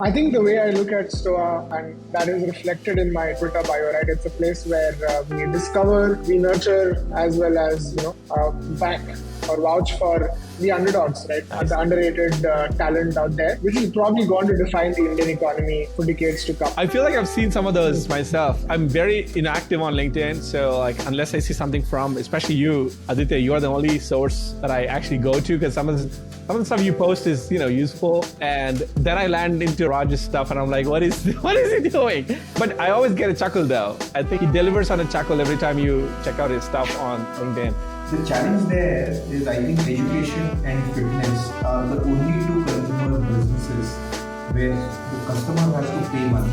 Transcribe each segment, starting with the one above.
I think the way I look at Stoa, and that is reflected in my Twitter bio, right? It's a place where we discover, we nurture, as well as, back or vouch for the underdogs, right? Nice. The underrated talent out there, which is probably going to define the Indian economy for decades to come. I feel like I've seen some of those myself. I'm very inactive on LinkedIn, so unless I see something from, especially you, Aditya, you are the only source that I actually go to because some of the stuff you post is, useful. And then I land into Raj's stuff and I'm like, what is he doing? But I always get a chuckle though. I think he delivers on a chuckle every time you check out his stuff on LinkedIn. The challenge there is, I think, education and fitness are the only two consumer businesses where the customer has to pay money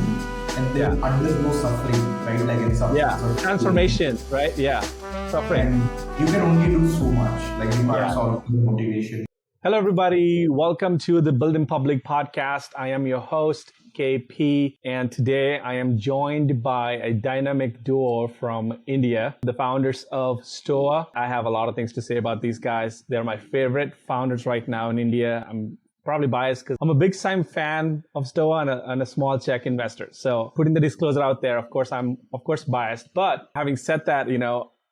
and they undergo suffering, right? Like in some transformation, right? Yeah, suffering. And you can only do so much. Like you can't solve the motivation. Hello, everybody. Welcome to the Build in Public podcast. I am your host, KP, and today I am joined by a dynamic duo from India, the founders of Stoa. I have a lot of things to say about these guys. They're my favorite founders right now in India. I'm probably biased because I'm a big time fan of Stoa and a small check investor. So putting the disclosure out there, of course, I'm biased. But having said that,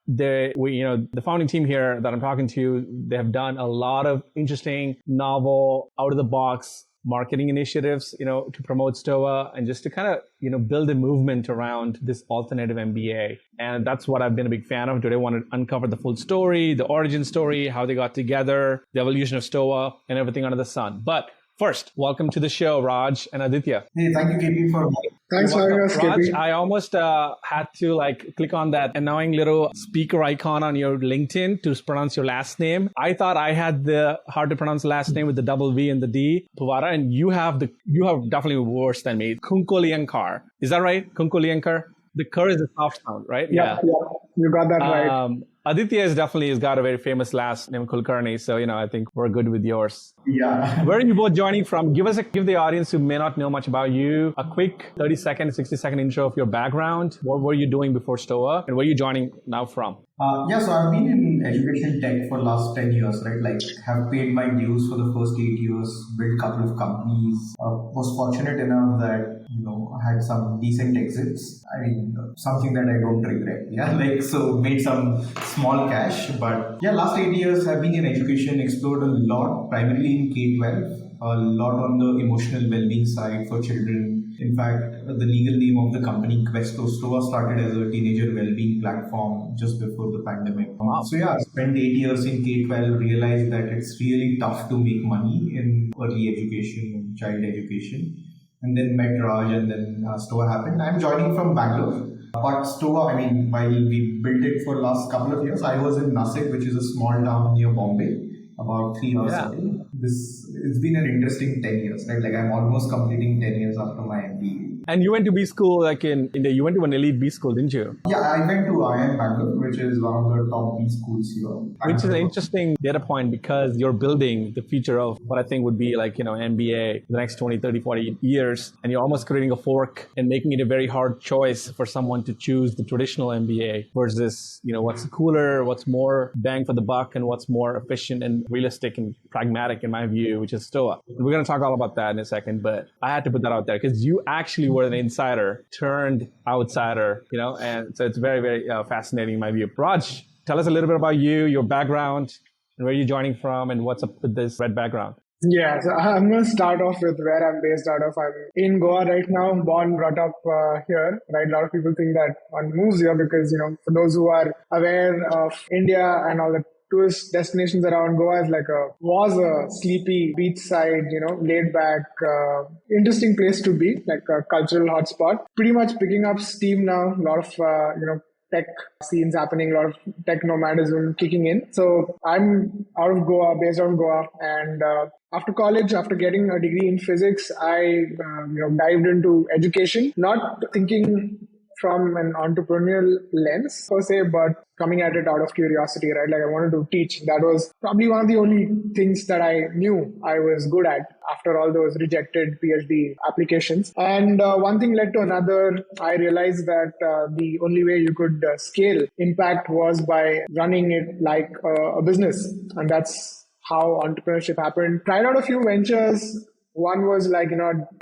the founding team here that I'm talking to, they have done a lot of interesting, novel, out of the box marketing initiatives, to promote Stoa and just to kind of, build a movement around this alternative MBA. And that's what I've been a big fan of. Today I want to uncover the full story, the origin story, how they got together, the evolution of Stoa and everything under the sun. But first, welcome to the show, Raj and Aditya. Hey, thank you, KP, for... Thanks for having us, Raj, KP. I almost had to click on that annoying little speaker icon on your LinkedIn to pronounce your last name. I thought I had the hard to pronounce last name with the double V and the D, Puvara, and you have definitely worse than me. Kunkolienkar. Is that right? Kunkolienkar? The Kar is a soft sound, right? Yeah. You got that right. Aditya has got a very famous last name, Kulkarni. So, I think we're good with yours. Yeah. Where are you both joining from? Give the audience who may not know much about you a quick 30-second, 60-second intro of your background. What were you doing before Stoa? And where are you joining now from? So I've been in education tech for last 10 years, right? Have paid my dues for the first 8 years, built a couple of companies, was fortunate enough that, I had some decent exits. I mean, something that I don't regret. Yeah, so made some small cash. But last 8 years have been in education, explored a lot, primarily in K-12, a lot on the emotional well-being side for children. In fact, the legal name of the company, Questo, Stoa, started as a teenager well-being platform just before the pandemic. Wow. So I spent 8 years in K-12, realized that it's really tough to make money in early education and child education. And then met Raj and then Stoa happened. I'm joining from Bangalore. But Stoa, while we built it for last couple of years, I was in Nasik, which is a small town near Bombay, about 3 hours away. It's been an interesting 10 years, right? I'm almost completing 10 years after my MBA. And you went to B school, in India. You went to an elite B school, didn't you? Yeah, I went to IIM Bangalore, which is one of the top B schools here. Which is an interesting data point because you're building the future of what I think would be MBA the next 20, 30, 40 years. And you're almost creating a fork and making it a very hard choice for someone to choose the traditional MBA versus, what's cooler, what's more bang for the buck, and what's more efficient and realistic and pragmatic in my view, which is Stoa. We're going to talk all about that in a second, but I had to put that out there because you actually were an insider turned outsider, and so it's very, very fascinating in my view. Raj, tell us a little bit about you, your background, and where you're joining from, and what's up with this red background. Yeah, so I'm going to start off with where I'm based out of. I'm in Goa right now, born, brought up here, right? A lot of people think that one moves here because, for those who are aware of India and all the tourist destinations around Goa was a sleepy beachside, laid back, interesting place to be, like a cultural hotspot. Pretty much picking up steam now. A lot of, tech scenes happening, a lot of tech nomadism kicking in. So I'm based out of Goa. And after college, after getting a degree in physics, I dived into education, not thinking from an entrepreneurial lens per se, but coming at it out of curiosity, right? I wanted to teach. That was probably one of the only things that I knew I was good at after all those rejected PhD applications. And one thing led to another. I realized that the only way you could scale impact was by running it like a business. And that's how entrepreneurship happened. Tried out a few ventures, One was like,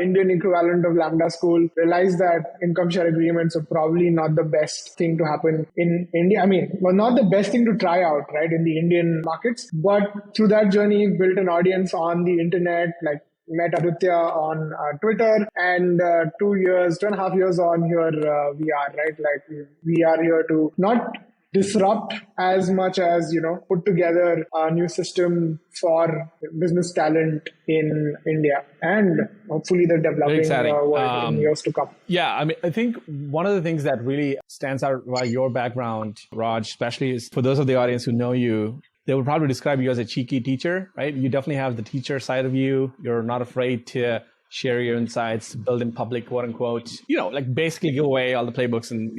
Indian equivalent of Lambda School, realized that income share agreements are probably not the best thing to happen in India. I mean, well, not the best thing to try out, right, in the Indian markets. But through that journey, built an audience on the internet, like met Aditya on Twitter, and 2.5 years on, here we are, right? Like we are here to not disrupt as much as, put together a new system for business talent in India and hopefully the developing world in years to come. Yeah, I mean, I think one of the things that really stands out about your background, Raj, especially is for those of the audience who know you, they would probably describe you as a cheeky teacher, right? You definitely have the teacher side of you. You're not afraid to share your insights, build in public, quote unquote, like basically give away all the playbooks and,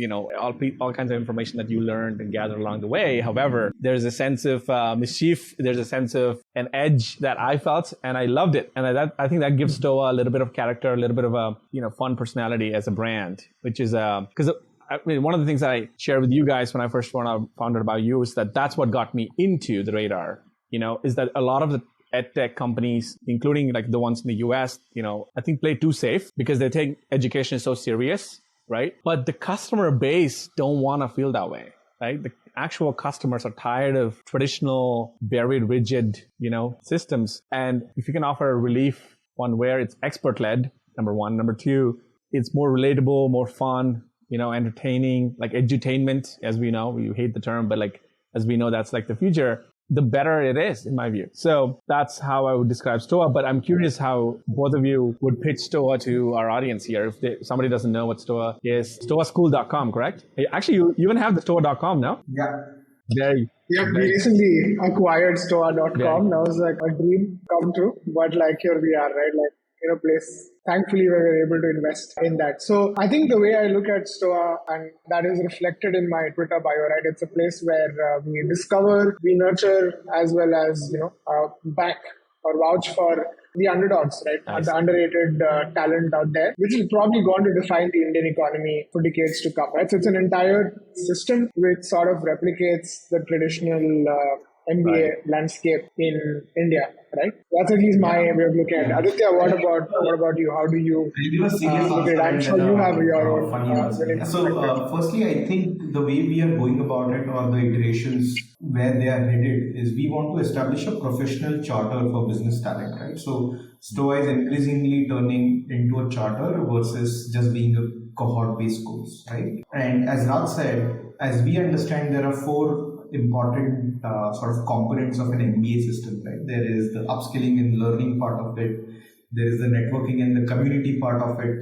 all kinds of information that you learned and gathered along the way. However, there's a sense of mischief. There's a sense of an edge that I felt, and I loved it. And I think that gives Stoa a little bit of character, a little bit of a, fun personality as a brand, which is, because I mean, one of the things that I shared with you guys when I first found out about you is that that's what got me into the radar, is that a lot of the EdTech companies, including like the ones in the US, I think play too safe because they take education so serious, right? But the customer base don't want to feel that way, right? The actual customers are tired of traditional, very rigid, systems. And if you can offer a relief one where it's expert-led, number one. Number two, it's more relatable, more fun, entertaining, like edutainment, as we know. We hate the term, but like, as we know, that's like the future. The better it is, in my view. So that's how I would describe Stoa. But I'm curious how both of you would pitch Stoa to our audience here. If somebody doesn't know what Stoa is, stoaschool.com, correct? Actually, you even have the stoa.com now? Yeah. We recently acquired Stoa.com. That was like a dream come true. But like here we are, right? Like in a place, thankfully we were able to invest in that. So I think the way I look at Stoa, and that is reflected in my Twitter bio, right? It's a place where we discover, we nurture, as well as, back or vouch for the underdogs, right? Nice. The underrated talent out there, which is probably going to define the Indian economy for decades to come, right? So it's an entire system which sort of replicates the traditional MBA landscape in India, right? That's at least my way of looking at it. Aditya, what about you? How do you look at it? I'm sure you have your own. So, firstly, I think the way we are going about it, or the iterations where they are headed, is we want to establish a professional charter for business talent, right? So, Stoa is increasingly turning into a charter versus just being a cohort-based course, right? And as Raj said, as we understand, there are four important sort of components of an MBA system, right? There is the upskilling and learning part of it. There is the networking and the community part of it.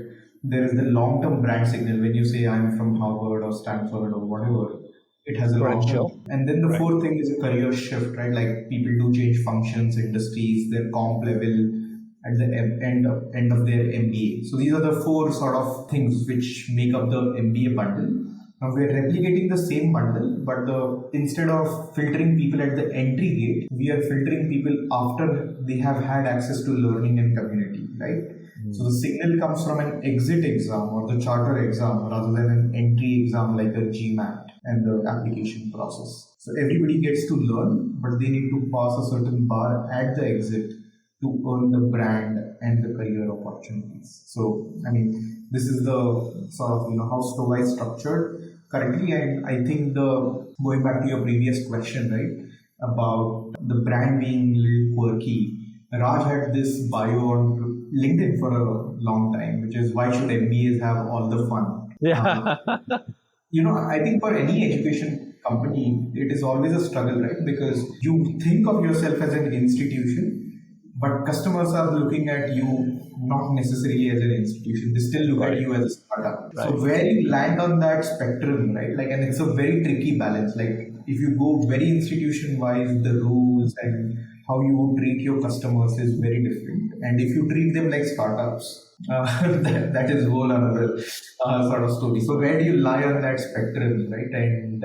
There is the long-term brand signal. When you say I'm from Harvard or Stanford or whatever, it has a long-term. And then the fourth thing is a career shift, right? Like people do change functions, industries, their comp level at the end of their MBA. So these are the four sort of things which make up the MBA bundle. Now we are replicating the same bundle, but instead of filtering people at the entry gate, we are filtering people after they have had access to learning and community, right? So the signal comes from an exit exam or the charter exam rather than an entry exam like a GMAT and the application process. So everybody gets to learn, but they need to pass a certain bar at the exit to earn the brand and the career opportunities. So, I mean, this is the sort of, how Stoa is structured currently. And I think going back to your previous question, right, about the brand being a little quirky, Raj had this bio on LinkedIn for a long time, which is why should MBAs have all the fun? Yeah. I think for any education company, it is always a struggle, right? Because you think of yourself as an institution, but customers are looking at you not necessarily as an institution. They still look at you as a startup. Right. So where you land on that spectrum, right? Like, and it's a very tricky balance. Like if you go very institution-wise, the rules and how you would treat your customers is very different. And if you treat them like startups, that is whole another sort of story. So where do you lie on that spectrum, right? And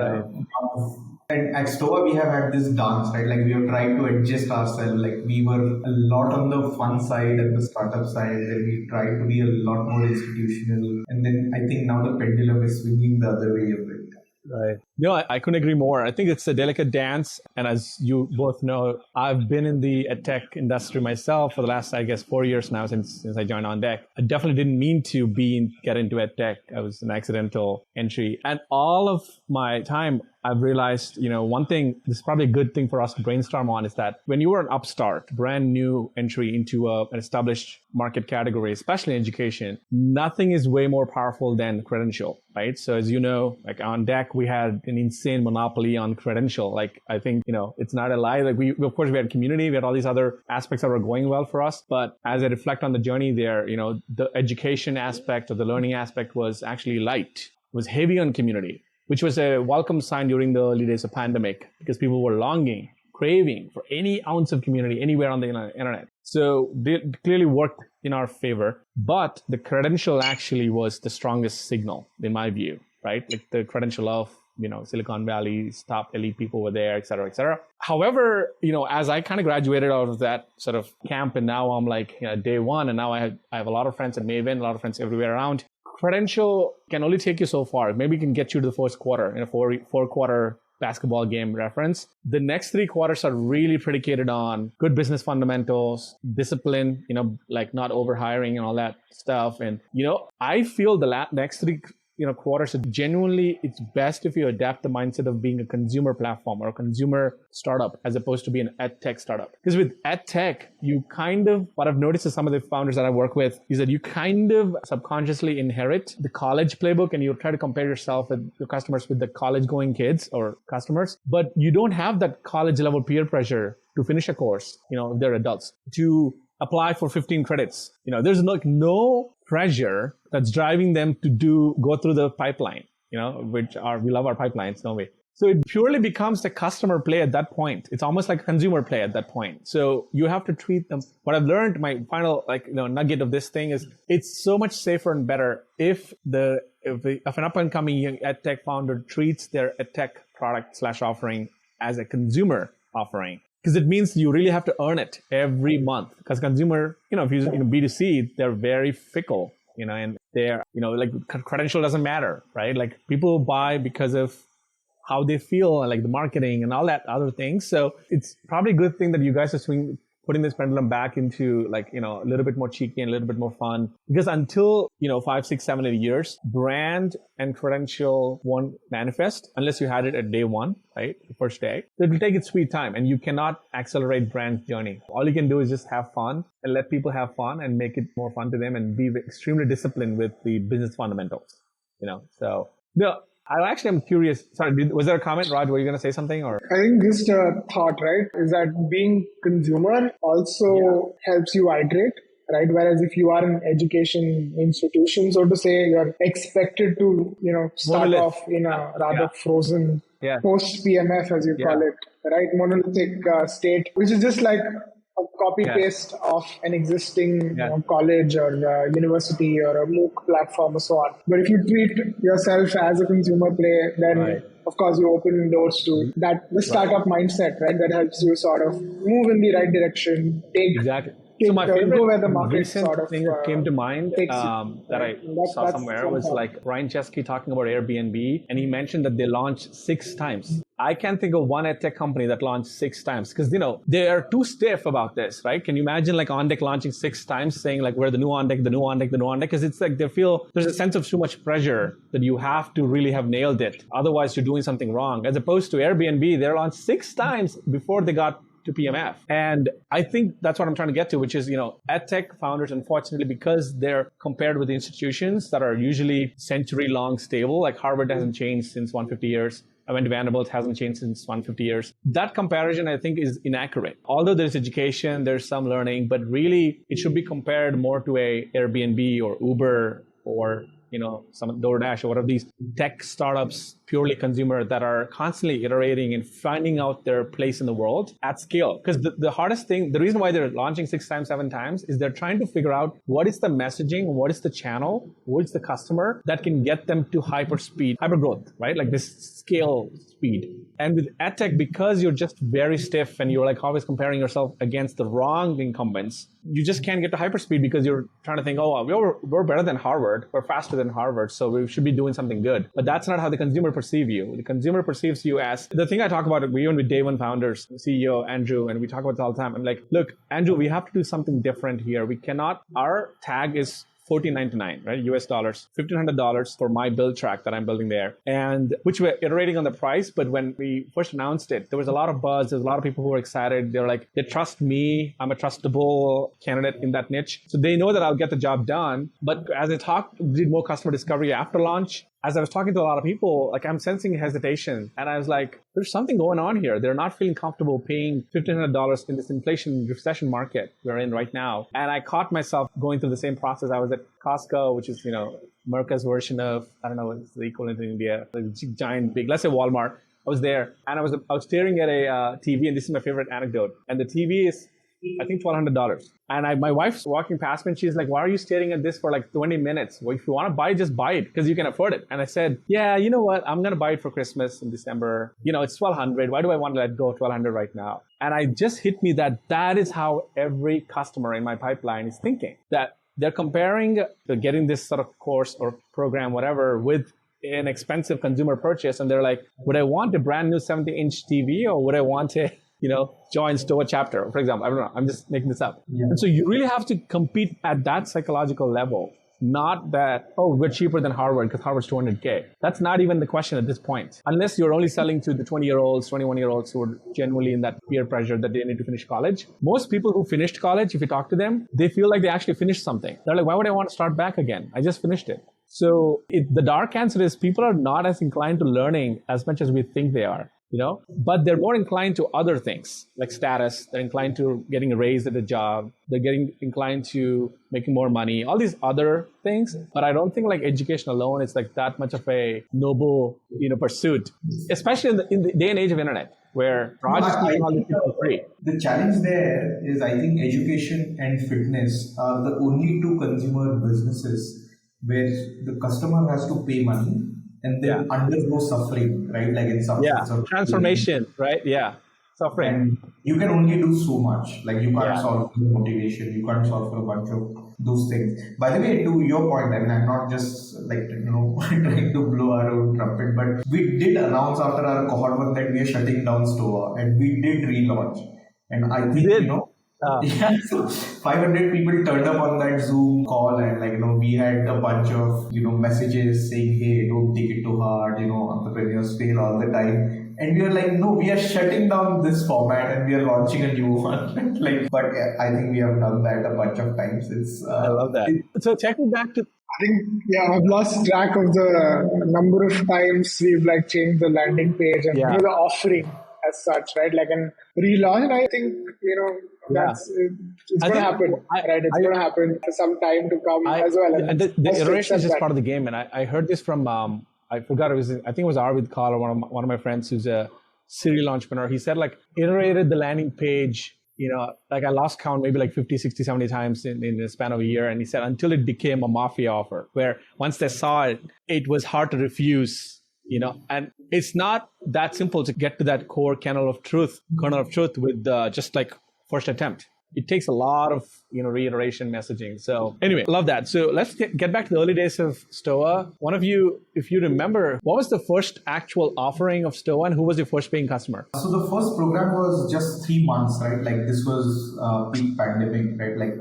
at Stoa, we have had this dance, right? Like we have tried to adjust ourselves. Like we were a lot on the fun side and the startup side, and we tried to be a lot more institutional. And then I think now the pendulum is swinging the other way a bit. Right. No, I couldn't agree more. I think it's a delicate dance. And as you both know, I've been in the tech industry myself for the last, I guess, 4 years now since I joined On Deck. I definitely didn't mean to get into tech. I was an accidental entry. And all of my time, I've realized, one thing, this is probably a good thing for us to brainstorm on, is that when you are an upstart, brand new entry into an established market category, especially in education, nothing is way more powerful than credential, right? So as you know, like On Deck, we had an insane monopoly on credential. Like, I think, it's not a lie. Like of course, we had community, we had all these other aspects that were going well for us. But as I reflect on the journey there, the education aspect or the learning aspect was actually light. It was heavy on community, which was a welcome sign during the early days of pandemic, because people were longing, craving for any ounce of community anywhere on the internet. So they clearly worked in our favor, but the credential actually was the strongest signal in my view, right? Like the credential of, Silicon Valley's top elite people were there, et cetera, et cetera. However, as I kind of graduated out of that sort of camp, and now I'm like day one, and now I have a lot of friends at Maven, a lot of friends everywhere around. Credential can only take you so far. Maybe it can get you to the first quarter in a four-quarter basketball game reference. The next 3 quarters are really predicated on good business fundamentals, discipline, like not overhiring and all that stuff. And, I feel the next 3 quarters, genuinely, it's best if you adapt the mindset of being a consumer platform or a consumer startup as opposed to being an EdTech startup. Because with EdTech, you what I've noticed is some of the founders that I work with is that you kind of subconsciously inherit the college playbook, and you try to compare yourself with your customers with the college going kids or customers, but you don't have that college level peer pressure to finish a course, if they're adults, to apply for 15 credits. There's no pressure that's driving them to go through the pipeline, we love our pipelines, don't we? So it purely becomes the customer play at that point. It's almost like a consumer play at that point. So you have to treat them. What I've learned, my final nugget of this thing is, it's so much safer and better if an up and coming young EdTech founder treats their EdTech product / offering as a consumer offering. Because it means you really have to earn it every month. Because consumer, if you B2C, they're very fickle, and they're, like credential doesn't matter, right? Like people buy because of how they feel and like the marketing and all that other things. So it's probably a good thing that you guys are putting this pendulum back into like, a little bit more cheeky and a little bit more fun. Because until, 5, 6, 7, 8 years, brand and credential won't manifest unless you had it at day one, right? The first day. So it will take its sweet time, and you cannot accelerate brand journey. All you can do is just have fun and let people have fun and make it more fun to them and be extremely disciplined with the business fundamentals, So, I'm curious. Sorry, was there a comment, Raj? Were you going to say something? Or I think just a thought, right, is that being consumer also helps you iterate, right? Whereas if you are an education institution, so to say, you're expected to, start off in a rather frozen post-PMF, as you call it, right? Monolithic state, which is just like a copy-paste of an existing college or university or a MOOC platform or so on. But if you treat yourself as a consumer play, then of course you open doors to the startup mindset, right? That helps you sort of move in the right direction, exactly. So my favorite go where the market recent sort of, thing that came to mind that I saw somewhere was like Ryan Chesky talking about Airbnb, and he mentioned that they launched 6 times. I can't think of one EdTech company that launched 6 times because, they are too stiff about this, right? Can you imagine like On Deck launching 6 times saying like, we're the new On Deck, the new On Deck, the new On Deck? Because it's like they feel there's a sense of too much pressure that you have to really have nailed it. Otherwise, you're doing something wrong. As opposed to Airbnb, they launched 6 times before they got to PMF. And I think that's what I'm trying to get to, which is, EdTech founders, unfortunately, because they're compared with institutions that are usually century-long stable, like Harvard hasn't changed since 150 years. I went to Vanderbilt, hasn't changed since 150 years. That comparison, I think, is inaccurate. Although there's education, there's some learning, but really it should be compared more to a Airbnb or Uber or some DoorDash or one of these tech startups, purely consumer, that are constantly iterating and finding out their place in the world at scale. Because the hardest thing, the reason why they're launching 6 times, 7 times is they're trying to figure out what is the messaging, what is the channel, what is the customer that can get them to hyper growth, right? Like this scale speed. And with EdTech, because you're just very stiff and you're like always comparing yourself against the wrong incumbents, you just can't get to hyperspeed because you're trying to think, we're better than Harvard, we're faster than Harvard, so we should be doing something good. But that's not how the consumer perceive you. The consumer perceives you as the thing I talk about. We even with day one founders, CEO Andrew, and we talk about it all the time. I'm like, look, Andrew, we have to do something different here. We cannot. Our tag is $14.99, right? US dollars, $1,500 for my build track that I'm building there. And which we're iterating on the price. But when we first announced it, there was a lot of buzz. There's a lot of people who were excited. They're like, they trust me. I'm a trustable candidate in that niche. So they know that I'll get the job done. But as I did more customer discovery after launch, as I was talking to a lot of people, like I'm sensing hesitation. And I was like, there's something going on here. They're not feeling comfortable paying $1,500 in this inflation recession market we're in right now. And I caught myself going through the same process. I was at Costco, which is, America's version of, I don't know, what's the equivalent in India, like giant, big, let's say Walmart. I was there and I was staring at a TV, and this is my favorite anecdote. And the TV is, I think, $1,200. And my wife's walking past me and she's like, why are you staring at this for like 20 minutes? Well, if you want to buy it, just buy it because you can afford it. And I said, yeah, you know what? I'm going to buy it for Christmas in December. It's $1,200. Why do I want to let go of $1,200 right now? And I just hit me that is how every customer in my pipeline is thinking, that they're comparing getting this sort of course or program, whatever, with an expensive consumer purchase. And they're like, would I want a brand new 70-inch TV or would I want a join Stoa chapter, for example? I don't know. I'm just making this up. Yeah. And so you really have to compete at that psychological level, not that, oh, we're cheaper than Harvard because Harvard's $200K. That's not even the question at this point. Unless you're only selling to the 20-year-olds, 21-year-olds who are genuinely in that peer pressure that they need to finish college. Most people who finished college, if you talk to them, they feel like they actually finished something. They're like, why would I want to start back again? I just finished it. So the dark answer is people are not as inclined to learning as much as we think they are. But they're more inclined to other things like status. They're inclined to getting a raise at a job. They're getting inclined to making more money, all these other things. But I don't think like education alone is like that much of a noble, pursuit, especially in the day and age of internet where Raj is keeping all these people free. The challenge there is, I think education and fitness are the only two consumer businesses where the customer has to pay money and then undergo suffering, right? Like in some sense of transformation, right? Yeah, suffering. And you can only do so much. Like you can't solve for motivation. You can't solve for a bunch of those things. By the way, to your point, I mean, I'm not just like, trying to blow our own trumpet, but we did announce after our cohort one that we are shutting down Stoa and we did relaunch. And I think, so 500 people turned up on that Zoom call and we had a bunch of, messages saying, hey, don't take it too hard, entrepreneurs fail all the time. And we were like, no, we are shutting down this format and we are launching a new one. But I think we have done that a bunch of times. I love that. So checking back to... I think, I've lost track of the number of times we've changed the landing page and the offering as such, right? And relaunch, and I think, it's going to happen, right? It's going to happen for some time to come as well. And the iteration is just part of the game. And I heard this from, I forgot, I think it was Arvid Kahl or one of my friends who's a serial entrepreneur. He said iterated the landing page, I lost count maybe 50, 60, 70 times in the span of a year. And he said until it became a mafia offer where once they saw it, it was hard to refuse. And it's not that simple to get to that core kernel of truth with just first attempt. It takes a lot of, reiteration messaging. So anyway, love that. So let's get back to the early days of Stoa. One of you, if you remember, what was the first actual offering of Stoa and who was your first paying customer? So the first program was just 3 months, right? This was peak pandemic, right?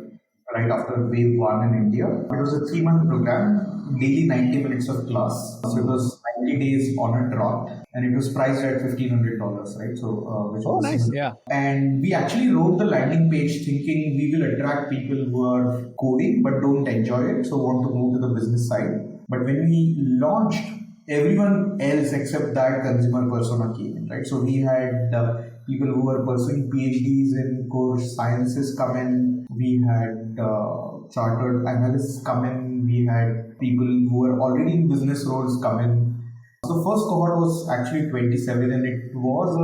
Right after wave 1 in India. It was a 3-month program, daily 90 minutes of class. So it was 90 days on a trot and it was priced at $1,500, right? So, which was nice, yeah. And we actually wrote the landing page thinking we will attract people who are coding but don't enjoy it, so want to move to the business side. But when we launched, everyone else except that consumer persona came in, right? So we had people who were pursuing PhDs in core sciences come in. We had chartered analysts come in. We had people who were already in business roles come in. So the first cohort was actually 27 and it was,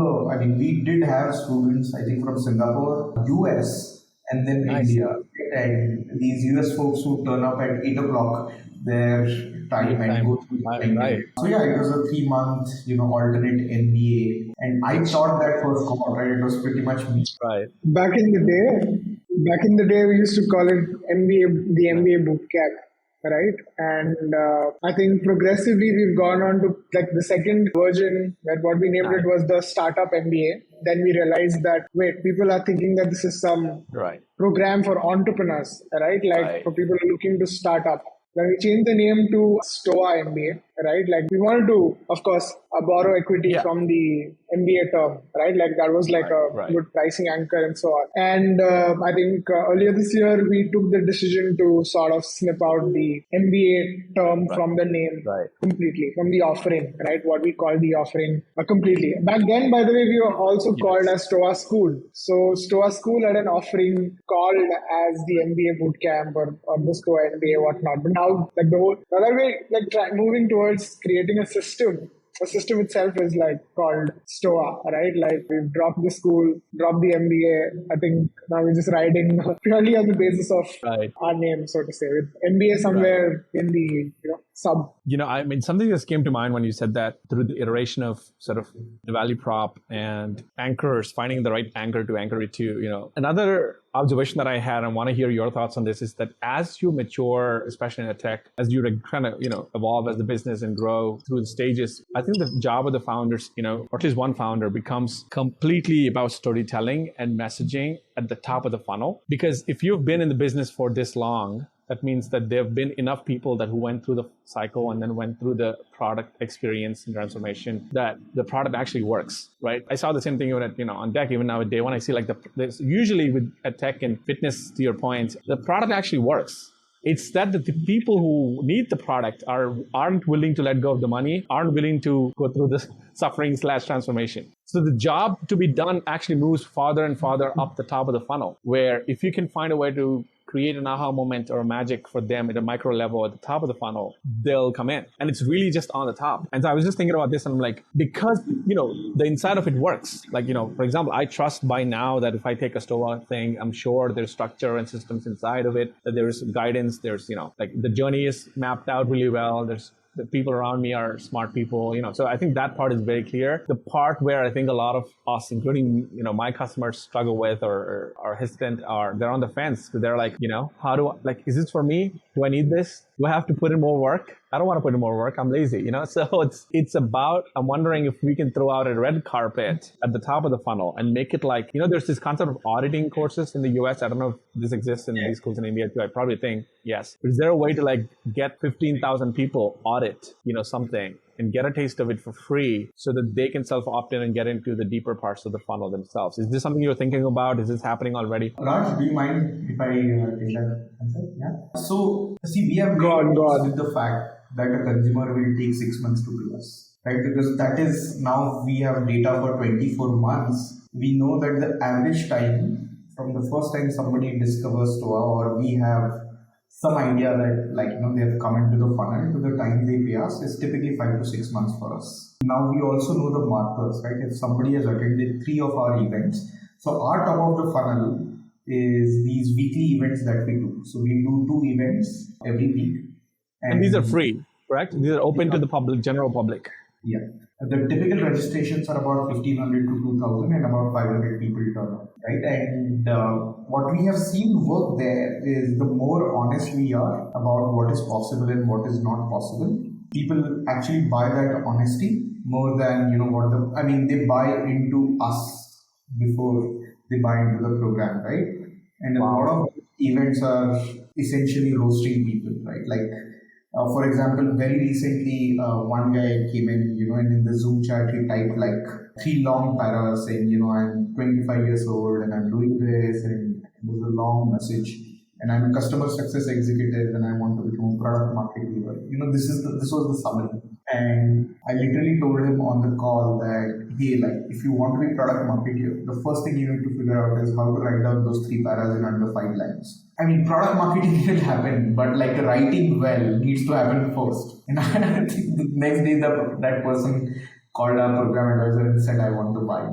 we did have students, I think from Singapore, US and then India. And these US folks who turn up at 8 o'clock, their time and go through the right. So it was a 3-month, alternate MBA. And I taught that first cohort, right? It was pretty much me. Right. Back in the day, we used to call it MBA, the MBA bootcamp. right? And I think progressively we've gone on to like the second version that what we named it was the startup MBA. Then we realized that, wait, people are thinking that this is some Right. program for entrepreneurs, right? Like Right. for people who are looking to start up. When we changed the name to Stoa MBA, right? Like we wanted to, of course, borrow equity Yeah. from the MBA term, right? Like that was like a good pricing anchor and so on. And I think earlier this year, we took the decision to sort of snip out the MBA term from the name completely, from the offering, right? What we call the offering completely. Back then, by the way, we were also called as Stoa School. So Stoa School had an offering called as the MBA Bootcamp or the Stoa MBA, whatnot. But now, like the whole other way, like moving towards creating a system. The system itself is like called Stoa, right? Like we've dropped the school, dropped the MBA. I think now we're just riding purely on the basis of our name, so to say, with MBA somewhere in the sub. I mean, something just came to mind when you said that through the iteration of sort of the value prop and anchors, finding the right anchor to anchor it to, Another observation that I had, and want to hear your thoughts on this, is that as you mature, especially in tech, as you kind of, evolve as the business and grow through the stages, I think the job of the founders, or at least one founder, becomes completely about storytelling and messaging at the top of the funnel. Because if you've been in the business for this long, that means that there have been enough people that who went through the cycle and then went through the product experience and transformation that the product actually works, right? I saw the same thing even at, on deck, even now at day one, I see like there's usually with at tech and fitness, to your point, the product actually works. It's that the people who need the product aren't willing to let go of the money, aren't willing to go through the suffering/transformation. So the job to be done actually moves farther and farther up the top of the funnel, where if you can find a way to create an aha moment or a magic for them at a micro level at the top of the funnel, they'll come in. And it's really just on the top. And so I was just thinking about this, and I'm like, because, the inside of it works. Like, for example, I trust by now that if I take a Stoa thing, I'm sure there's structure and systems inside of it, that there's guidance, there's, like the journey is mapped out really well. The people around me are smart people, so I think that part is very clear. The part where I think a lot of us, including, my customers, struggle with or are hesitant, they're on the fence. They're like, is this for me? Do I need this? Do I have to put in more work? I don't want to put in more work. I'm lazy, So it's about, I'm wondering if we can throw out a red carpet at the top of the funnel and make it like, there's this concept of auditing courses in the US. I don't know if this exists in these schools in India too. I probably think yes. But is there a way to get 15,000 people audit, something and get a taste of it for free so that they can self-opt in and get into the deeper parts of the funnel themselves? Is this something you're thinking about? Is this happening already? Raj, do you mind if I take that answer? Yeah. So, see, we have gone with the fact that a consumer will take 6 months to pay us, right? Because that is, now we have data for 24 months. We know that the average time from the first time somebody discovers Stoa, or we have some idea that they have come into the funnel to the time they pay us, is typically 5 to 6 months for us. Now we also know the markers, right? If somebody has attended 3 of our events, so our top of the funnel is these weekly events that we do. So we do 2 events every week. And these are free, correct? These are open to the public, general public. Yeah. The typical registrations are about 1,500 to 2,000 and about 500 people turn up, right? And what we have seen work there is the more honest we are about what is possible and what is not possible, people actually buy that honesty more than, they buy into us before they buy into the program, right? And a lot of events are essentially roasting people, right? For example, very recently, one guy came in, and in the Zoom chat, he typed 3 long paras saying, I'm 25 years old and I'm doing this, and it was a long message, and I'm a customer success executive and I want to become a product market leader. This was the summary. And I literally told him on the call that, hey, if you want to be product marketer, the first thing you need to figure out is how to write down those 3 paras in under 5 lines. I mean, product marketing will happen, but writing well needs to happen first. And I think the next day that person called our program advisor and said, I want to buy.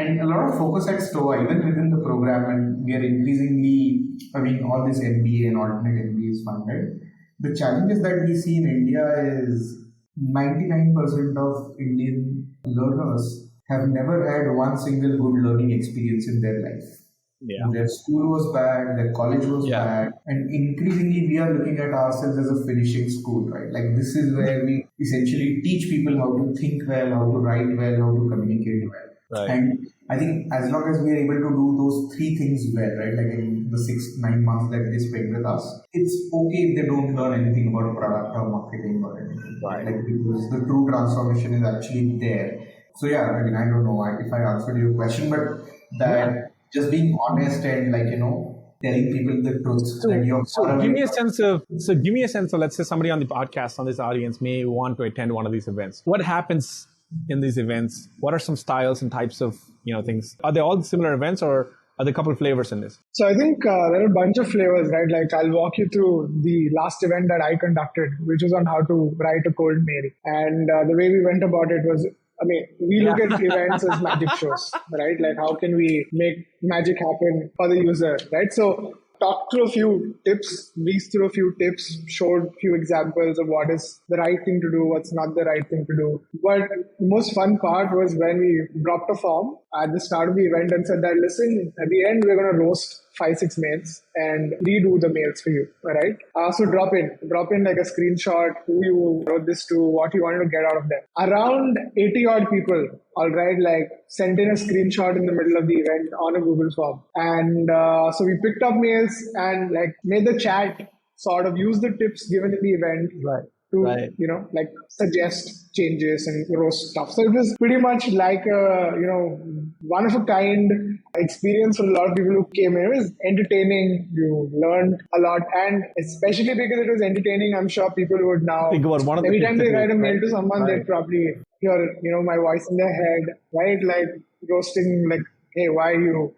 And a lot of focus at Stoa, even within the program, and we are increasingly, all this MBA and alternate MBA is funded. The challenges that we see in India is 99% of Indian learners have never had one single good learning experience in their life. Yeah. Their school was bad, their college was bad, and increasingly we are looking at ourselves as a finishing school, right? Like this is where we essentially teach people how to think well, how to write well, how to communicate well. Right. And I think as long as we are able to do those three things well, right, like in the 6-9 months that they spend with us, it's okay if they don't learn anything about product or marketing or anything. Right. Like because the true transformation is actually there. So yeah, I mean, I don't know if I answered your question, but that just being honest and telling people the truth. Give me a sense of, let's say somebody on the podcast, on this audience may want to attend one of these events. What happens in these events? What are some styles and types of things? Are they all similar events, or are there a couple of flavors in this? So I think there are a bunch of flavors, right? Like I'll walk you through the last event that I conducted, which was on how to write a cold mail. And the way we went about it was, we look at events as magic shows, right? Like how can we make magic happen for the user, right? So talked through a few tips, breezed through a few tips, showed a few examples of what is the right thing to do, what's not the right thing to do. But the most fun part was when we dropped a form at the start of the event and said that, listen, at the end, we're going to roast 5-6 mails and redo the mails for you, all right? So drop in like a screenshot, who you wrote this to, what you wanted to get out of them. Around 80 odd people, all right, like sent in a screenshot in the middle of the event on a Google form. And so we picked up mails and like made the chat sort of use the tips given in the event. Right. To, like suggest changes and roast stuff. So it was pretty much like a, one of a kind experience for a lot of people who came in. It was entertaining. You learned a lot. And especially because it was entertaining, I'm sure people would now, think about one of the every time they write a mail right? to someone, they'd probably hear, my voice in their head, right? Like roasting, like, hey, why are you,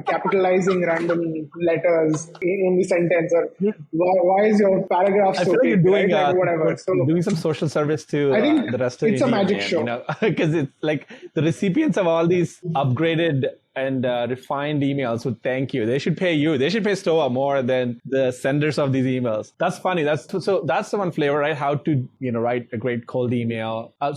capitalizing random letters in the sentence, or why is your paragraph so I feel like you're big, doing right? Like whatever. So doing some social service to I think the rest of it's a India, magic man, show. Because it's like the recipients of all these upgraded and refined emails would thank you. They should pay you. They should pay Stoa more than the senders of these emails. That's funny. That's the one flavor, right? How to write a great cold email. Are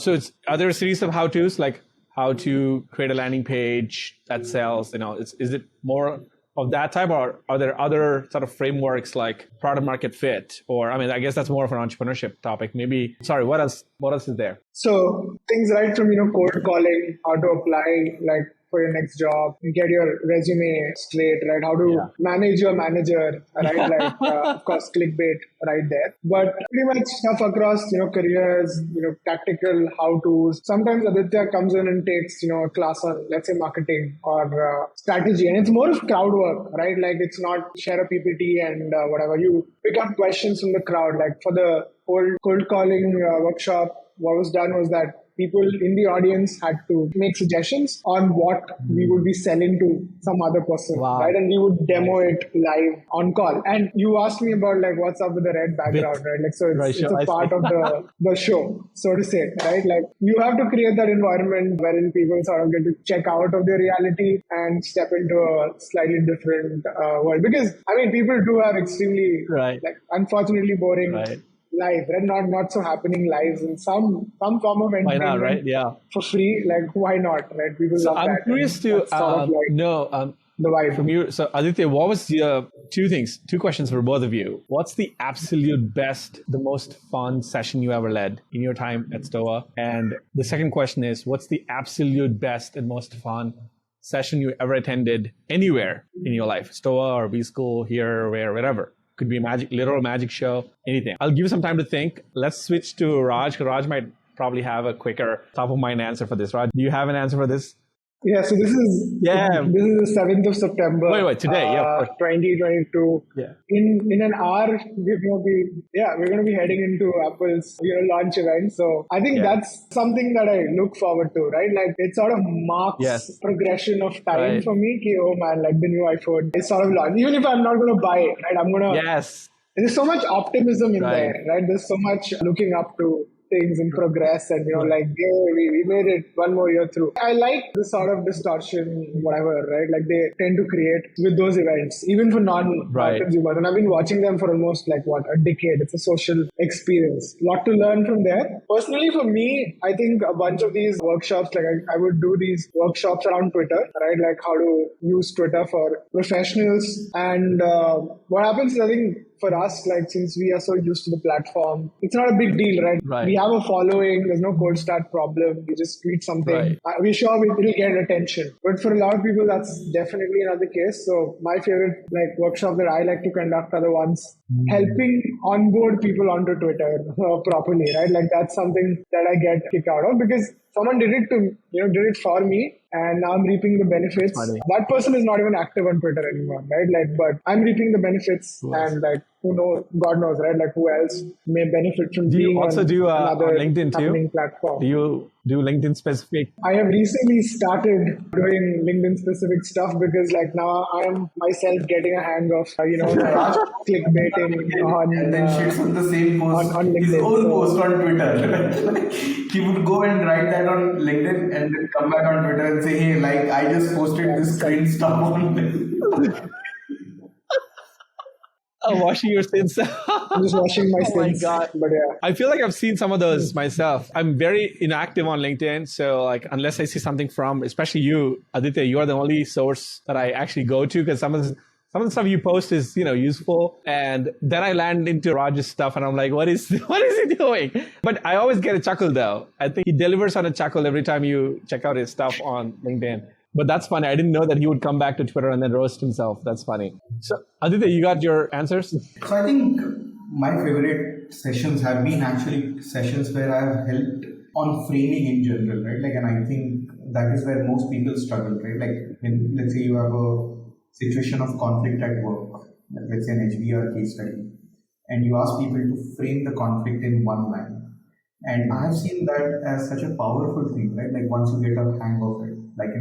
there a series of how-tos, like how to create a landing page that sells? Is it more of that type, or are there other sort of frameworks like product market fit? Or I guess that's more of an entrepreneurship topic. Maybe. Sorry, what else is there? So things right from cold calling, how to apply like for your next job, get your resume straight, right? How to manage your manager, right? Like, of course, clickbait right there. But pretty much stuff across, careers, tactical how-tos. Sometimes Aditya comes in and takes, a class on, let's say, marketing or strategy. And it's more of crowd work, right? Like it's not share a PPT and whatever. You pick up questions from the crowd. Like for the cold calling workshop, what was done was that people in the audience had to make suggestions on what we would be selling to some other person, right? And we would demo it live on call. And you asked me about like what's up with the red background, right? Like so, it's a part of the show, so to say, right? Like you have to create that environment wherein people sort of get to check out of their reality and step into a slightly different world. Because people do have extremely like unfortunately boring. Live, right? Not so happening lives in some form of entertainment. Why not, right? Yeah. For free, like why not, right? People love that. I'm curious to know the vibe from you. So Aditya, what was the two questions for both of you? What's the absolute best, the most fun session you ever led in your time at Stoa? And the second question is, what's the absolute best and most fun session you ever attended anywhere in your life? Stoa or B-School, here, wherever. Could be a literal magic show, anything. I'll give you some time to think. Let's switch to Raj. Raj might probably have a quicker top of mind answer for this. Raj, do you have an answer for this? Yeah, so this is the 7th of September. Wait, today, 2022. Yeah. In an hour, we're going to be heading into Apple's launch event. So I think that's something that I look forward to, right? Like it sort of marks progression of time for me. Oh man, like the new iPhone is sort of launched. Even if I'm not going to buy it, right? I'm going to. Yes. There's so much optimism in there, right? There's so much looking up to things in progress and, like, yeah, we made it one more year through. I like the sort of distortion, whatever, right? Like they tend to create with those events, even for non-consumers. And I've been watching them for almost a decade. It's a social experience. A lot to learn from there. Personally, for me, I think a bunch of these workshops, like I would do these workshops around Twitter, right? Like how to use Twitter for professionals. And what happens is, I think, for us, like since we are so used to the platform, it's not a big deal, right? We have a following. There's no cold start problem. We just tweet something. We're sure it'll get attention. But for a lot of people, that's definitely not the case. So my favorite workshop that I like to conduct are the ones helping onboard people onto Twitter properly, right? Like that's something that I get kicked out of because someone did it for me, and now I'm reaping the benefits. That person is not even active on Twitter anymore, right? Like, but I'm reaping the benefits, and who knows, God knows, right? Like, who else may benefit from being on another LinkedIn too? platform? Do you do LinkedIn specific? I have recently started doing LinkedIn specific stuff because now I am myself getting a hang of clickbaiting on and then shits on the same post, on LinkedIn, his own post on Twitter. He would go and write that on LinkedIn and then come back on Twitter and say, hey, I just posted this cringe stuff on LinkedIn. Washing your sins. I'm just washing my sins. Oh my God. But yeah. I feel like I've seen some of those myself. I'm very inactive on LinkedIn. So unless I see something from, especially you, Aditya, you are the only source that I actually go to because some of the stuff you post is, useful. And then I land into Raj's stuff and I'm like, what is he doing? But I always get a chuckle though. I think he delivers on a chuckle every time you check out his stuff on LinkedIn. But that's funny. I didn't know that he would come back to Twitter and then roast himself. That's funny. So, Aditya, you got your answers? So I think my favorite sessions have been actually sessions where I've helped on framing in general, right? And I think that is where most people struggle, right? When, let's say you have a situation of conflict at work, let's say an HBR case study, and you ask people to frame the conflict in one line. And I have seen that as such a powerful thing, right? Once you get a hang of it,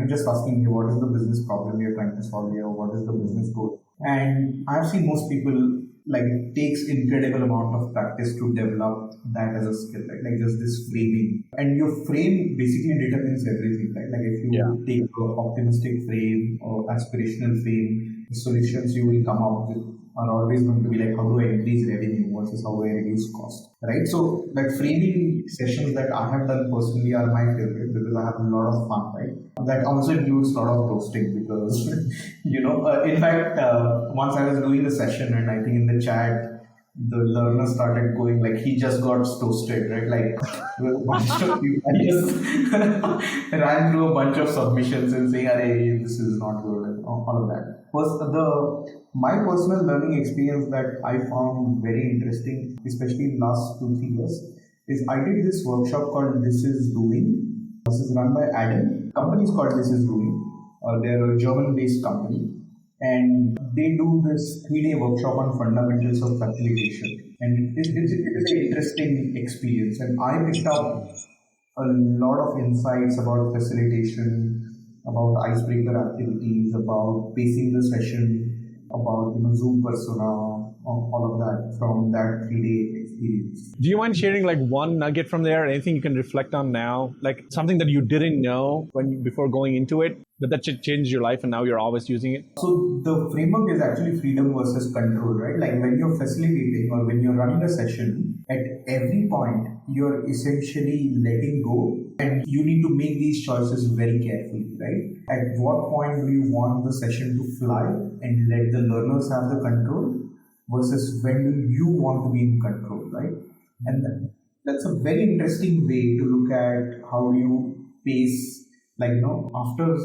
just asking you what is the business problem you're trying to solve here, or what is the business goal. And I've seen most people, it takes incredible amount of practice to develop that as a skill, right? Just this framing. And your frame basically determines everything, right? If you take an optimistic frame or aspirational frame, the solutions you will come up with are always going to be how do I increase revenue versus how do I reduce cost, right? So framing sessions that I have done personally are my favorite because I have a lot of fun, right? That also includes a lot of roasting because, in fact, once I was doing the session and I think in the chat, the learner started going he just got toasted, right? With a bunch of people, I just ran through a bunch of submissions and saying, "Arey, this is not good," and all of that. My personal learning experience that I found very interesting, especially in the last 2-3 years, is I did this workshop called This Is Doing. This is run by Adam. The company is called This Is Doing. They're a German-based company. And they do this 3-day workshop on fundamentals of facilitation. And it is an interesting experience. And I picked up a lot of insights about facilitation, about icebreaker activities, about pacing the session, about Zoom persona, all of that from that 3-day experience. Do you mind sharing one nugget from there? Anything you can reflect on now? Something that you didn't know before going into it, but that changed your life and now you're always using it? So the framework is actually freedom versus control, right? When you're facilitating or when you're running a session, at every point, you're essentially letting go and you need to make these choices very carefully, right? At what point do you want the session to fly and let the learners have the control versus when do you want to be in control, right? And that's a very interesting way to look at how you pace, after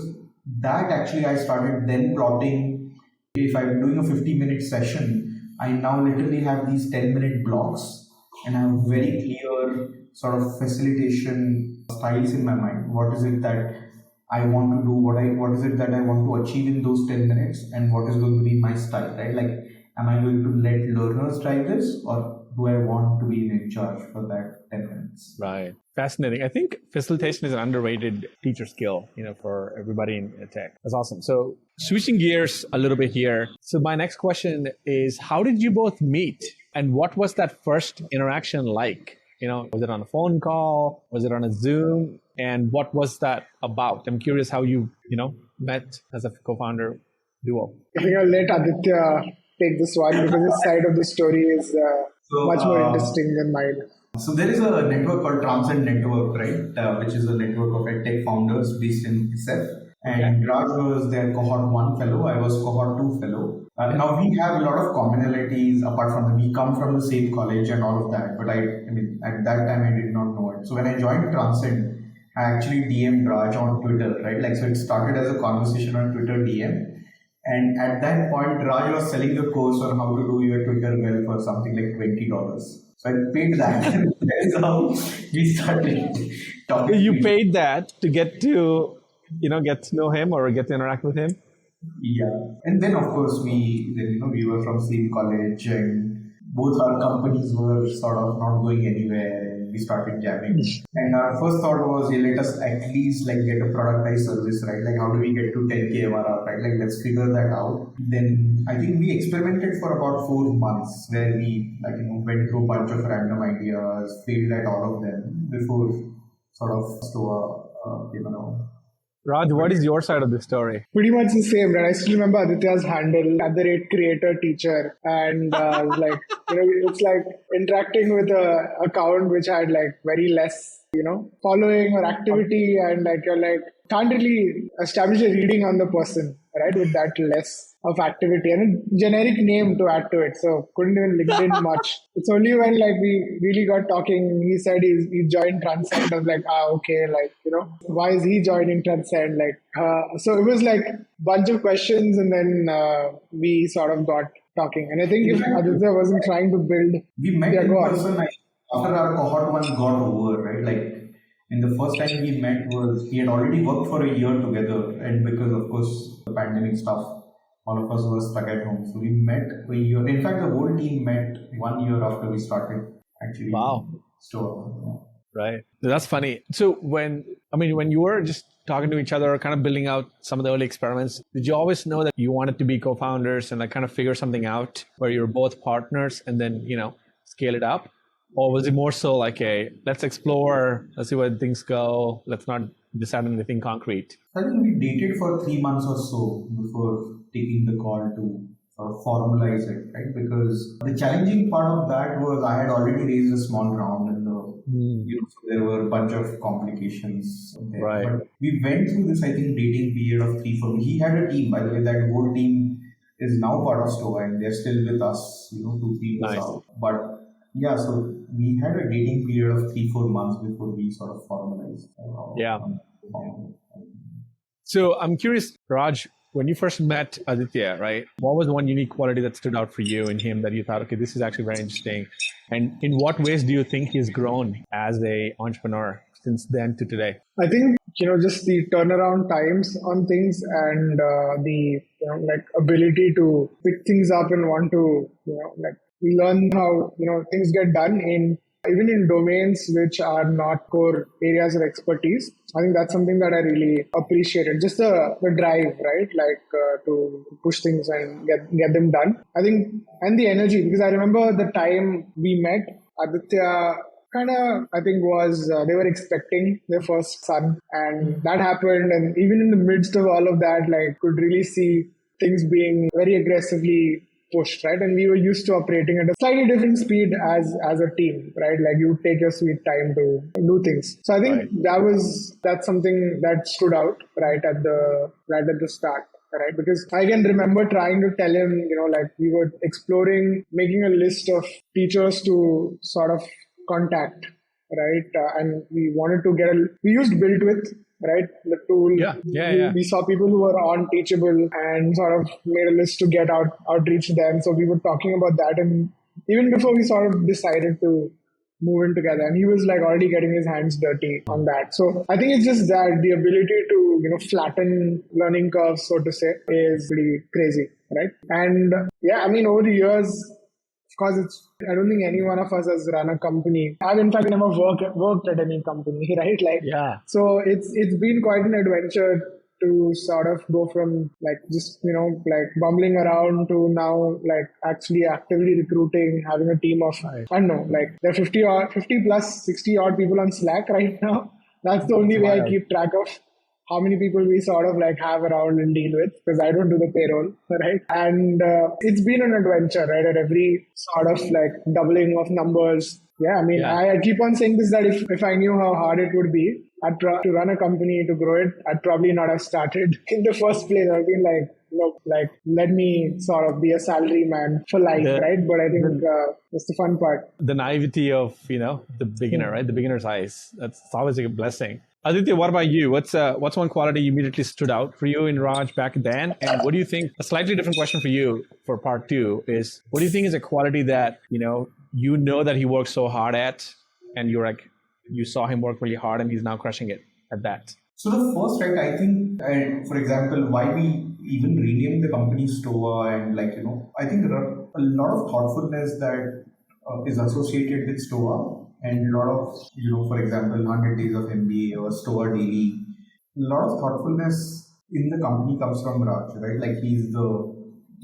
that actually I started then plotting, if I'm doing a 50-minute session, I now literally have these 10-minute blocks and I have very clear sort of facilitation styles in my mind. What is it that I want to do? What is it that I want to achieve in those 10 minutes? And what is going to be my style, right? Am I going to let learners drive this or do I want to be in charge for that 10 minutes? Right. Fascinating. I think facilitation is an underrated teacher skill, for everybody in tech. That's awesome. So switching gears a little bit here. So my next question is, how did you both meet? And what was that first interaction like? Was it on a phone call? Was it on a Zoom? And what was that about? I'm curious how you met as a co-founder duo. I think I'll let Aditya take this one because his side of the story is much more interesting than mine. So there is a network called Transcend Network, right, which is a network of EdTech founders based in SF. And Raj was their cohort 1 fellow. I was cohort 2 fellow. Now we have a lot of commonalities apart from we come from the same college and all of that. But I mean, at that time I did not know it. So when I joined Transcend, I actually DM'd Raj on Twitter, right? Like, so it started as a conversation on Twitter DM. And at that point, Raj was selling a course on how to do your Twitter well for something like $20. So I paid that. That is how we started talking. You paid that to get to know him or get to interact with him? Yeah. And then, of course, we were from same college and both our companies were sort of not going anywhere. We started jamming. And our first thought was, let us at least get a productized service, right? Like, how do we get to 10K MRR, right? Like, let's figure that out. Then I think we experimented for about 4 months where we went through a bunch of random ideas, failed at all of them before sort of Stoa came around. Raj, what is your side of the story? Pretty much the same, right? I still remember Aditya's handle @creator teacher, and it's like interacting with a account which had very less, following or activity, and you're can't really establish a reading on the person, right? With that less of activity and a generic name to add to it. So couldn't even LinkedIn much. It's only when we really got talking, he said he joined Transcend. I was like, okay, why is he joining Transcend? So it was bunch of questions, and then we sort of got talking. And I think if Aditya wasn't trying to build, we met in person after our cohort 1 got over, right? And the first time we met was, we had already worked for a year together, and because of course the pandemic stuff, all of us were stuck at home. So we met a year. In fact, the whole team met 1 year after we started actually. Wow. Stoa. Yeah. Right. That's funny. So when you were just talking to each other, kind of building out some of the early experiments, did you always know that you wanted to be co-founders and kind of figure something out where you're both partners and then, scale it up? Or was it more so let's explore, let's see where things go, let's not decide on anything concrete? I think we dated for 3 months or so before taking the call to sort of formalize it, right? Because the challenging part of that was I had already raised a small round and so there were a bunch of complications there. Right. But we went through this, I think, dating period of 3-4. He had a team, by the way. That whole team is now part of Stoa and they're still with us, 2-3 years out. But yeah, so we had a dating period of 3-4 months before we sort of formalized. So I'm curious, Raj, when you first met Aditya, right, what was one unique quality that stood out for you in him that you thought, okay, this is actually very interesting? And in what ways do you think he's grown as an entrepreneur since then to today? I think, just the turnaround times on things and the ability to pick things up and want to, learn how, things get done even in domains which are not core areas of expertise. I think that's something that I really appreciated. Just the drive, right? To push things and get them done. I think, and the energy, because I remember the time we met, Aditya they were expecting their first son, and that happened. And even in the midst of all of that, could really see things being very aggressively pushed, right? And we were used to operating at a slightly different speed as a team, right? You take your sweet time to do things. So I think that's something that stood out right at the start. Right, because I can remember trying to tell him, we were exploring making a list of teachers to sort of contact, right? And we wanted to we used BuiltWith, right? The tool. We saw people who were on Teachable and sort of made a list to get outreach to them. So we were talking about that, and even before we sort of decided to move in together, and he was already getting his hands dirty on that. So I think it's just that the ability to flatten learning curves, so to say, is pretty crazy, right? And over the years, of course, I don't think any one of us has run a company. I've in fact never worked at any company, right? So it's been quite an adventure to sort of go from like just, like bumbling around to now like actually actively recruiting, having a team of, I don't know, like there are 50 plus 60 odd people on Slack right now. That's the only way I keep track of how many people we sort of like have around and deal with, because I don't do the payroll, right? And it's been an adventure, right? At every sort of like doubling of numbers. Yeah, I mean, I keep on saying this, that if I knew how hard it would be to run a company, to grow it, I'd probably not have started in the first place. I'd been like, look, like, let me sort of be a salary man for life, right? But I think that's the fun part. The naivety of, the beginner, right? The beginner's eyes. That's always a blessing. Aditya, what about you? What's one quality you immediately stood out for you in Raj back then? And what do you think, a slightly different question for you for part two is, what do you think is a quality that, you know that he worked so hard at, and you're like, you saw him work really hard and he's now crushing it at that? So the first, right, I think, for example, why we even renamed the company Stoa, and I think there are a lot of thoughtfulness that is associated with Stoa, and a lot of, for example, 100 days of MBA or Stoa daily. A lot of thoughtfulness in the company comes from Raj, right? Like he's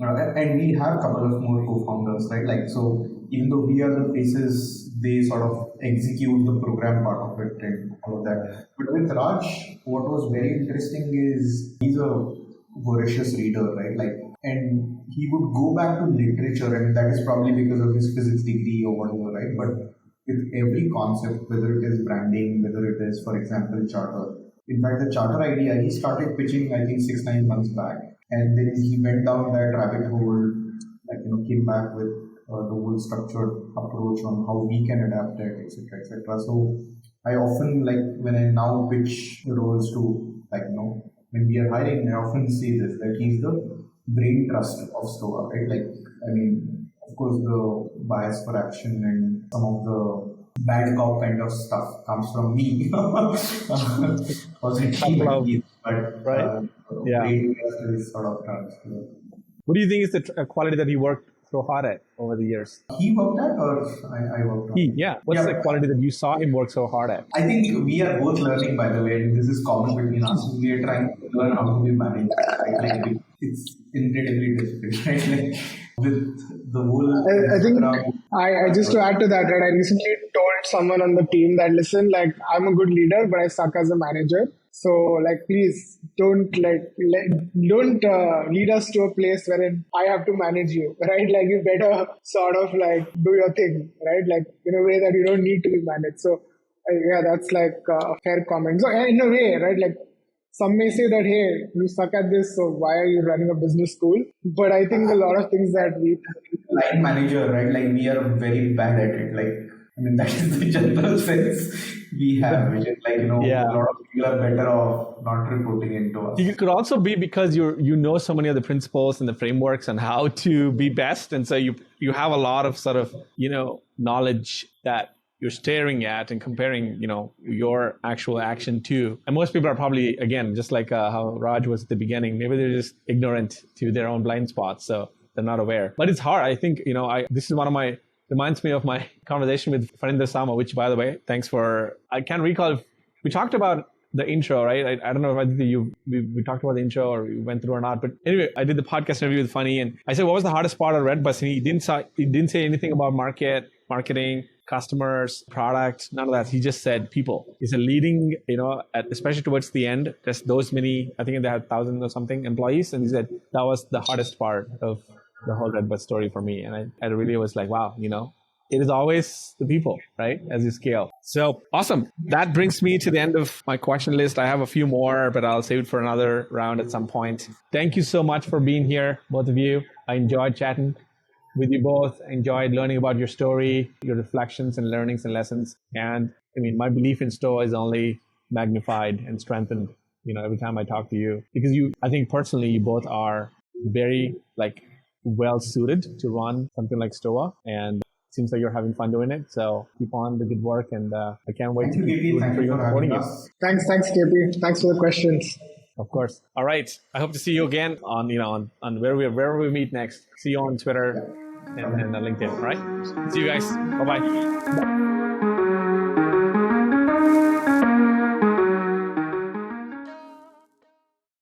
and we have a couple of more co-founders, right? So even though we are the faces, they sort of execute the program part of it and all of that. But with Raj, what was very interesting is he's a voracious reader, right? And he would go back to literature, and that is probably because of his physics degree or whatever, right? But with every concept, whether it is branding, whether it is, for example, charter. In fact, the charter idea, he started pitching, I think, 6-9 months back. And then he went down that rabbit hole, came back with the whole structured approach on how we can adapt it, etc., etc. So I often, when I now pitch the roles to, when we are hiring, I often say this, that he's the brain trust of Stoa, right? Of course, the bias for action and some of the bad cop kind of stuff comes from me. Also, but brain trust is sort of transferred. What do you think is the quality that he worked so hard at over the years? He worked at, or I worked on? What's the quality that you saw him work so hard at? I think we are both learning, by the way, and this is common between us. We are trying to learn how to be managed, right? It's incredibly difficult, right? With the whole... I think, I just to add to that, right, I recently told someone on the team that, listen, I'm a good leader, but I suck as a manager. So, please don't lead us to a place wherein I have to manage you, right? You better sort of do your thing, right? In a way that you don't need to be managed. So, that's a fair comment. So, in a way, right? Some may say that, hey, you suck at this, so why are you running a business school? But I think a lot of things that we... Line manager, right? We are very bad at it. That is the general sense we have, which is a lot of people are better off not reporting into us. It could also be because you know so many of the principles and the frameworks and how to be best. And so you have a lot of sort of, knowledge that you're staring at and comparing, your actual action to. And most people are probably, again, just like how Raj was at the beginning, maybe they're just ignorant to their own blind spots. So they're not aware. But it's hard. I think, this is reminds me of my conversation with Farinder Sama, which, by the way, I can't recall if we talked about the intro, right? I don't know if we talked about the intro or we went through or not. But anyway, I did the podcast interview with Funny, and I said, what was the hardest part of Redbus? And he didn't say anything about marketing, customers, product, none of that. He just said people. He said leading, especially towards the end, just those many, I think they had 1,000 or something employees. And he said that was the hardest part of the whole Redbus story for me. And I really was like, wow, it is always the people, right? As you scale. So awesome. That brings me to the end of my question list. I have a few more, but I'll save it for another round at some point. Thank you so much for being here, both of you. I enjoyed chatting with you both. I enjoyed learning about your story, your reflections and learnings and lessons. And my belief in Stoa is only magnified and strengthened, every time I talk to you, because I think personally, you both are very well suited to run something like Stoa, and it seems like you're having fun doing it. So keep on the good work, and I can't wait to keep rooting for you and supporting you. Thanks, KP. Thanks for the questions. Of course. All right. I hope to see you again on wherever we meet next. See you on Twitter and LinkedIn. All right. See you guys. Bye-bye.